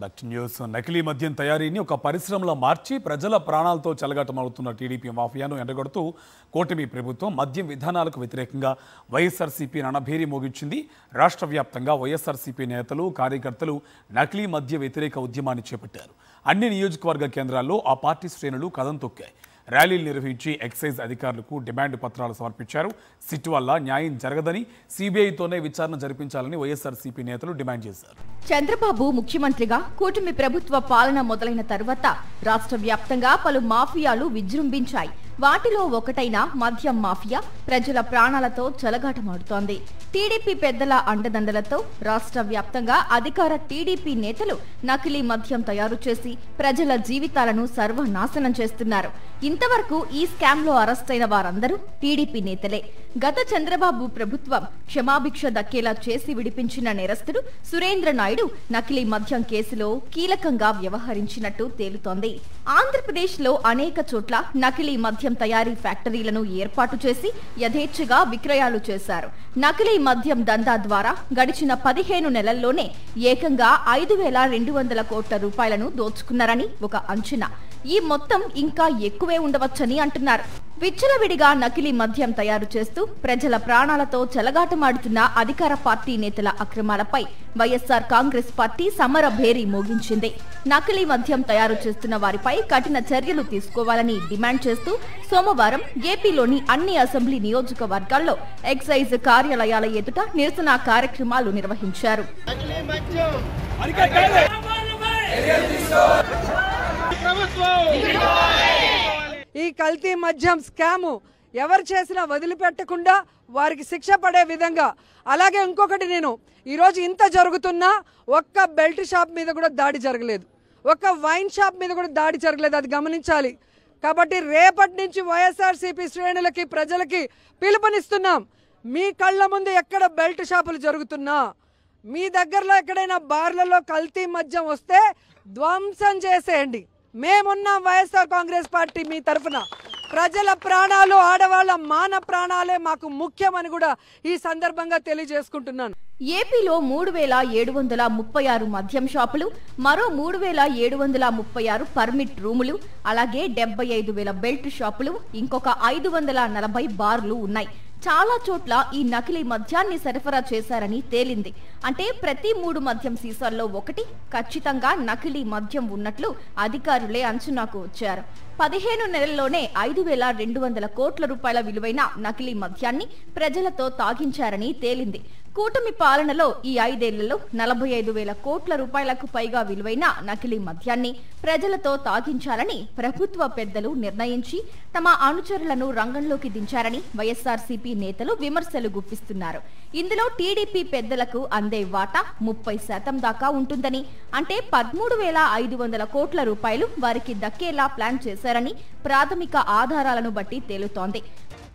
That news నకిలీ మద్యం తయారీని ఒక పరిశ్రమలో మార్చి ప్రజల ప్రాణాలతో చెలగాటమవుతున్న టీడీపీ మాఫియాను ఎండగొడుతూ కూటమి ప్రభుత్వం మద్యం విధానాలకు వ్యతిరేకంగా వైఎస్ఆర్సీపీ రణభేరి మోగించింది. రాష్ట్ర వ్యాప్తంగా వైఎస్ఆర్సీపీ నేతలు కార్యకర్తలు నకిలీ మద్య వ్యతిరేక ఉద్యమాన్ని చేపట్టారు. అన్ని నియోజకవర్గ కేంద్రాల్లో ఆ పార్టీ శ్రేణులు కదం తొక్కాయి. ర్యాలీలు నిర్వహించి ఎక్సైజ్ అధికారులకు డిమాండ్ పత్రాలు సమర్పించారు. సిట్ వల్ల న్యాయం జరగదని సీబీఐతోనే విచారణ జరిపించాలని వైఎస్ఆర్సీపీ నేతలు డిమాండ్ చేశారు. చంద్రబాబు ముఖ్యమంత్రిగా కూటమి ప్రభుత్వ పాలన మొదలైన తరువాత రాష్ట్ర వ్యాప్తంగా పలు మాఫియాలు విజృంభించాయి. వాటిలో ఒకటైన మద్యం మాఫియా ప్రజల ప్రాణాలతో చెలగాటమాడుతోంది. టీడీపీ పెద్దల అండదండలతో రాష్ట్ర వ్యాప్తంగా అధికార టీడీపీ నేతలు నకిలీ మద్యం తయారు చేసి ప్రజల జీవితాలను సర్వనాశనం చేస్తున్నారు. ఇంతవరకు ఈ స్కామ్ లో అరెస్ట్ అయిన వారందరూ టీడీపీ నేతలే. గత చంద్రబాబు ప్రభుత్వం క్షమాభిక్ష దక్కేలా చేసి విడిపించిన నేరస్తుడు సురేంద్ర నాయుడు నకిలీ మద్యం కేసులో కీలకంగా వ్యవహరించినట్టు తేలుతోంది. ఆంధ్రప్రదేశ్ లో అనేక చోట్ల నకిలీ మద్యం తయారీ ఫ్యాక్టరీలను ఏర్పాటు చేసి యథేచ్ఛగా విక్రయాలు చేశారు. నకిలీ మద్యం దందా ద్వారా గడిచిన 15 నెలల్లోనే ఏకంగా 5,200 కోట్ల రూపాయలను దోచుకున్నారని ఒక అంచనా. ఈ మొత్తం ఇంకా ఎక్కువే ఉండవచ్చని అంటున్నారు. విచ్చలవిడిగా నకిలీ మద్యం తయారు చేస్తూ ప్రజల ప్రాణాలతో చెలగాటమాడుతున్న అధికార పార్టీ నేతల అక్రమాలపై వైఎస్ఆర్ కాంగ్రెస్ పార్టీ సమర భేరీ మోగించింది. నకిలీ మద్యం తయారు చేస్తున్న వారిపై కఠిన చర్యలు తీసుకోవాలని డిమాండ్ చేస్తూ సోమవారం ఏపీలోని అన్ని అసెంబ్లీ నియోజకవర్గాల్లో ఎక్సైజ్ కార్యాలయాల ఎదుట నిరసన కార్యక్రమాలు నిర్వహించారు. ఈ కల్తీ మద్యం స్కాము ఎవరు చేసినా వదిలిపెట్టకుండా వారికి శిక్ష పడే విధంగా, అలాగే ఇంకొకటి, నేను ఈరోజు ఇంత జరుగుతున్నా ఒక్క బెల్ట్ షాప్ మీద కూడా దాడి జరగలేదు, ఒక్క వైన్ షాప్ మీద కూడా దాడి జరగలేదు. అది గమనించాలి. కాబట్టి రేపటి నుంచి వైఎస్ఆర్సీపీ శ్రేణులకి ప్రజలకి పిలుపునిస్తున్నాం. మీ కళ్ళ ముందు ఎక్కడ బెల్ట్ షాపులు జరుగుతున్నా, మీ దగ్గరలో ఎక్కడైనా బార్లలో కల్తీ మద్యం వస్తే ధ్వంసం చేసేయండి. మేమున్నాం. వైఎస్ఆర్ కాంగ్రెస్ పార్టీ మీ తరఫున. ప్రజల ప్రాణాలు, ఆడవాళ్ల మాన ప్రాణాలే మాకు ముఖ్యమని కూడా ఈ సందర్భంగా తెలియజేసుకుంటున్నాను. ఏపీలో 3,736 మద్యం షాపులు, మరో 3,736 పర్మిట్ రూములు, అలాగే 75,000 బెల్ట్ షాపులు, ఇంకొక 540 బార్లు ఉన్నాయి. చాలా చోట్ల ఈ నకిలీ మద్యాన్ని సరఫరా చేశారని తేలింది. అంటే ప్రతి 3 మద్యం సీసాల్లో ఒకటి ఖచ్చితంగా నకిలీ మద్యం ఉన్నట్లు అధికారులే అంచనాకు వచ్చారు. 15 నెలల్లోనే 5,200 కోట్ల రూపాయల విలువైన నకిలీ మద్యాన్ని ప్రజలతో తాగించారని తేలింది. కూటమి పాలనలో ఈ 5 ఏళ్లలో 45,000 కోట్ల రూపాయలకు పైగా విలువైన నకిలీ మద్యాన్ని ప్రజలతో తాగించాలని ప్రభుత్వ పెద్దలు నిర్ణయించి తమ అనుచరులను రంగంలోకి దించారని వైఎస్ఆర్సీపీ నేతలు విమర్శలు గుప్పిస్తున్నారు. ఇందులో టీడీపీ పెద్దలకు అందే వాటా 30% దాకా ఉంటుందని, అంటే 13,500 కోట్ల రూపాయలు వారికి దక్కేలా ప్లాన్ చేశారని ప్రాథమిక ఆధారాలను బట్టి తేలుతోంది.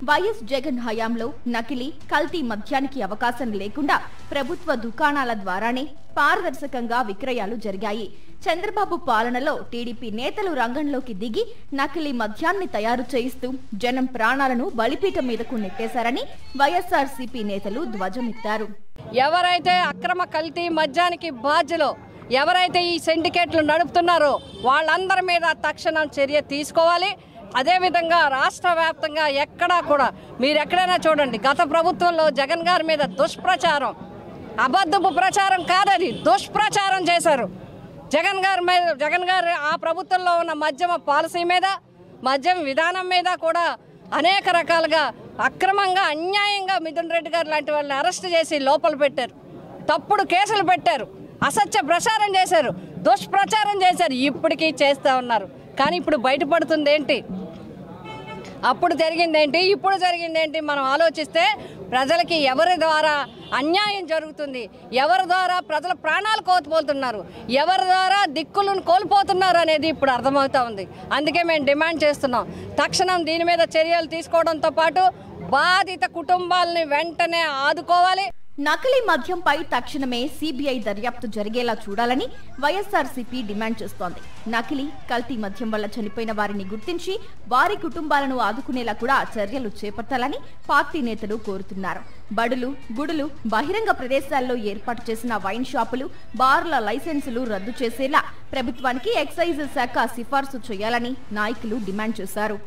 వైఎస్ జగన్ హయాంలో నకిలీ, కల్తీ మద్యానికి అవకాశం లేకుండా ప్రభుత్వ దుకాణాల ద్వారానే పారదర్శకంగా విక్రయాలు జరిగాయి. చంద్రబాబు పాలనలో టీడీపీ నేతలు రంగంలోకి దిగి నకిలీ మద్యాన్ని తయారు చేయిస్తూ జనం ప్రాణాలను బలిపీఠం మీదకు నెట్టేశారని వైఎస్ఆర్సీపీ నేతలు ధ్వజమెత్తారు. ఎవరైతే అక్రమ కల్తీ మద్యానికి బాధ్యులో, ఎవరైతే ఈ సిండికేట్లు నడుపుతున్నారో వాళ్ళందరి మీద తక్షణం చర్య తీసుకోవాలి. అదేవిధంగా రాష్ట్ర వ్యాప్తంగా ఎక్కడా కూడా మీరు ఎక్కడైనా చూడండి, గత ప్రభుత్వంలో జగన్ గారి మీద దుష్ప్రచారం, అబద్ధపు ప్రచారం కాదది, దుష్ప్రచారం చేశారు. జగన్ గారు ఆ ప్రభుత్వంలో ఉన్న మద్యం పాలసీ మీద, మద్యం విధానం మీద కూడా అనేక రకాలుగా అక్రమంగా, అన్యాయంగా మిథున్ రెడ్డి గారు లాంటి వాళ్ళని అరెస్ట్ చేసి లోపల పెట్టారు, తప్పుడు కేసులు పెట్టారు, అసత్య ప్రచారం చేశారు, దుష్ప్రచారం చేశారు. ఇప్పటికీ చేస్తూ ఉన్నారు. కానీ ఇప్పుడు బయటపడుతుంది ఏంటి, అప్పుడు జరిగిందేంటి, ఇప్పుడు జరిగిందేంటి మనం ఆలోచిస్తే ప్రజలకి ఎవరి ద్వారా అన్యాయం జరుగుతుంది, ఎవరి ద్వారా ప్రజల ప్రాణాలు కోల్పోతున్నారు, ఎవరి ద్వారా దిక్కులను కోల్పోతున్నారు అనేది ఇప్పుడు అర్థమవుతా ఉంది. అందుకే మేము డిమాండ్ చేస్తున్నాం, తక్షణం దీని మీద చర్యలు తీసుకోవడంతో పాటు బాధిత కుటుంబాలని వెంటనే ఆదుకోవాలి. నకిలీ మద్యంపై తక్షణమే సిబిఐ దర్యాప్తు జరిగేలా చూడాలని వైఎస్ఆర్సీపీ డిమాండ్ చేస్తోంది. నకిలీ, కల్తీ మద్యం వల్ల చనిపోయిన వారిని గుర్తించి వారి కుటుంబాలను ఆదుకునేలా కూడా చర్యలు చేపట్టాలని పార్టీ నేతలు కోరుతున్నారు. బడులు, గుడులు, బహిరంగ ప్రదేశాల్లో ఏర్పాటు చేసిన వైన్ షాపులు, బార్ల లైసెన్సులు రద్దు చేసేలా ప్రభుత్వానికి ఎక్సైజ్ శాఖ సిఫార్సు చేయాలని నాయకులు డిమాండ్ చేశారు.